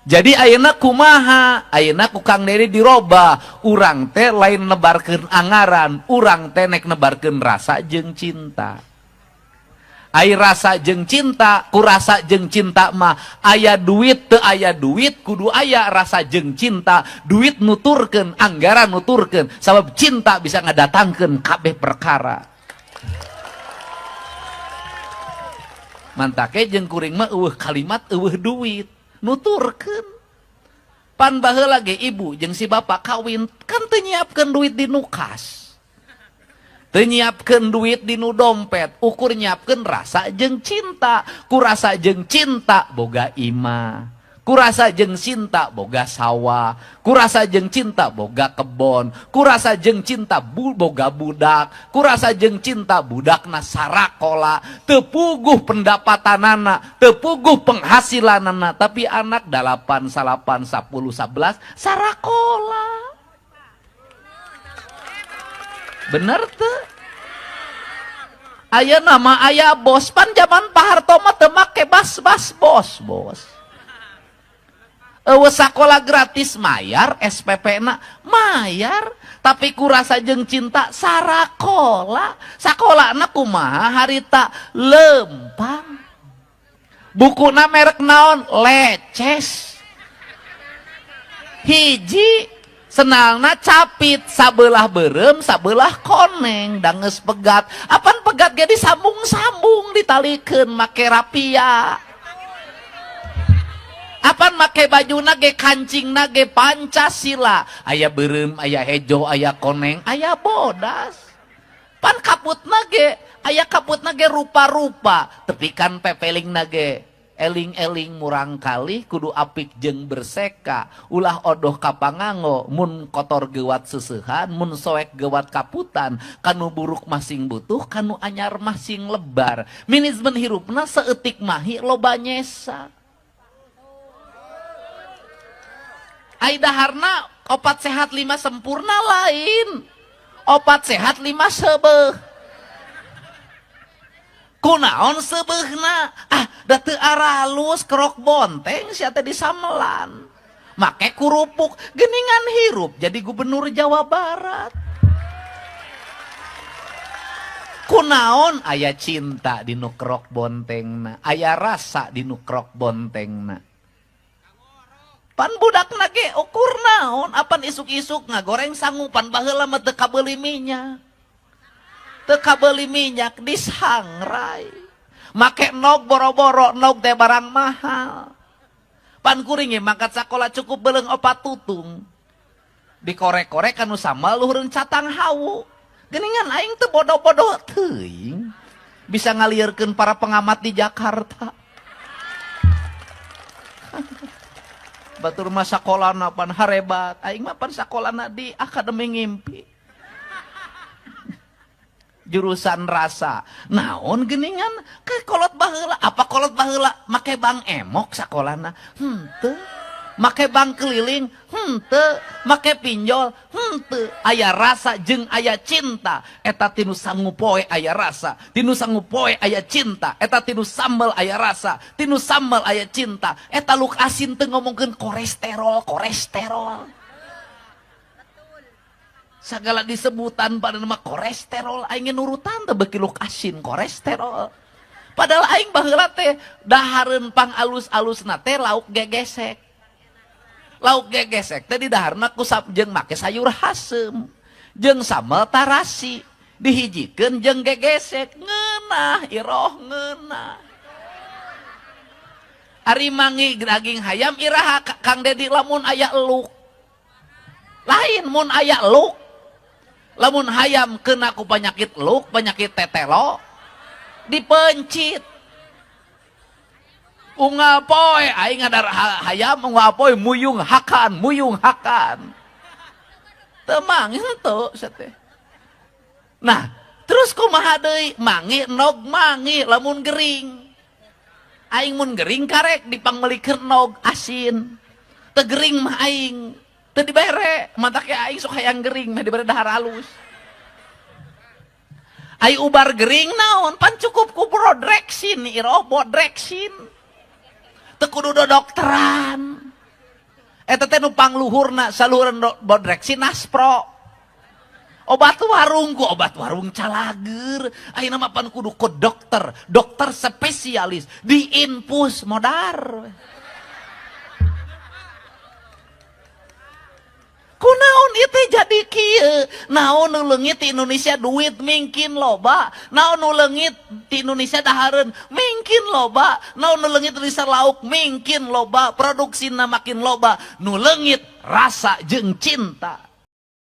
Jadi ayeuna kumaha, ayeuna ku Kang Dedi diroba, urang teh lain nebarkeun angaran, urang teh nek nebarkeun rasa jeung cinta. Ai rasa jeung cinta, ku rasa jeung cinta mah aya duit teu aya duit, kudu aya rasa jeung cinta, duit nuturkeun, anggaran nuturkeun, sabab cinta bisa ngadatangkeun kabeh perkara. Mantake jeung kuring mah eueuh kalimat eueuh duit nuturkeun. Pan baheula ge ibu jeung si bapak kawin kan teu nyiapkeun duit di nu kas. Teu nyiapkeun duit di nu dompet, ukur nyiapkeun rasa jeung cinta. Ku rasa jeung cinta boga imah. Ku rasa jeung cinta boga sawah. Ku rasa jeung cinta boga kebon. Ku rasa jeung cinta boga budak. Ku rasa jeung cinta budakna sarakola. Teu puguh pendapatanana, teu puguh penghasilanana, tapi anak 8, 9, 10, 11 sarakola. Bener tuh. Aya nama aya bos, pan zaman Pak Harto mah teu make bas-bas bos. Eueuh sakola gratis mayar, SPP na mayar, tapi ku rasa jeung cinta sarakola. Sakolana kumaha harita lempang. Bukuna merek naon? Leces. Hiji senalna capit, sabelah berem, sabelah koneng, danges pegat. Apan pegat ge disambung-sambung, ditalikeun make rapia. Apan make bajuna ge kancingna ge Pancasila. Aya berem, aya hejo, aya koneng, aya bodas. Pan kaputna ge, aya kaputna ge rupa-rupa, tepikan pepelingna ge eling-eling murang kali kudu apik jeung berseka, ulah odoh kapangango, mun kotor gewat seseuhan, mun soek gewat kaputan, kanu buruk masing butuh, kanu anyar masing lebar. Manajemen hirupna seeutik mahi loba nyesa. Ai daharna opat sehat 5 sempurna lain, opat sehat 5 seubeuh. Kunaon seubeuhna? Da teu aralus kerok bonteng sia teh disamelan. Make kurupuk geuningan hirup jadi gubernur Jawa Barat. Kunaon aya cinta di nu kerok bontengna, aya rasa di nu kerok bontengna. Pan budakna ge ukur naon? Apan isuk-isuk ngagoreng sangu, pan baheula mah teu kabeuli minyak. Teu kabeuli minyak disangrai. Make nog boro-boro, nog teh barang mahal. Pan kuring ge mangkat sakola cukup beuleung 4 tutung. Dikorek-korek anu samal luhureun catang hawu. Geuningan aing teu bodoh-bodoh teuing. Bisa ngalieurkeun para pengamat di Jakarta. Batur mah sakolana pan harebat, aing mah pan sakolana di Akademi Ngimpi. Jurusan rasa. Naon geuningan ke kolot baheula, apa kolot baheula make bang emok sakolana? Henteu. Make bang keliling? Henteu. Make pinjol? Henteu. Aya rasa jeung aya cinta. Eta tinu sangu poe aya rasa. Tinu sangu poe aya cinta. Eta tinu sambal aya rasa. Tinu sambal aya cinta. Eta luk asin teu ngomongkeun kolesterol. Segala disebutan pada nama kolesterol, aing nurutan teh beuki luk asin kolesterol. Padahal aing baheula teh dahareun pang alus-alusna teh lauk gegesek. Lauk gegesek teh di daharna ku jeung make sayur hasem, jeung sambal tarasi, dihijikeun jeung gegesek, ngeunah iroh ngeunah. Ari mangi daging hayam iraha Kang Dedi lamun aya eluk. Lain mun aya eluk. Lamun hayam kena ku penyakit eluk, penyakit tetelo, dipencit. Unggal poe aing ngadar hayam unggal poe muyung hakan. Teu mangi henteu sateh. Nah, terus kumaha deui? Mangi nog mangi lamun gering. Aing mun gering karek dipangmelikeun nog asin. Teu gering mah aing teu dibere, mantak aing sok hayang gering mah dibere dahar halus. Ai ubar gering naon? Pan cukup ku Brodrexin iroh Bodrexin. Teu kudu dokteran. pangluhurna saluran bodrek si Naspro. Obat warung ku obat warung calager. Ayeuna mah pan kudu ke dokter spesialis diinfus modar. Kunaon itu jadi kieu? Naon nu leungit di Indonesia duit mungkin loba. Naon nu leungit di Indonesia dahareun mungkin loba. Naon nu leungit di lauk mungkin loba. Produksina makin loba. Nu leungit rasa jeung cinta.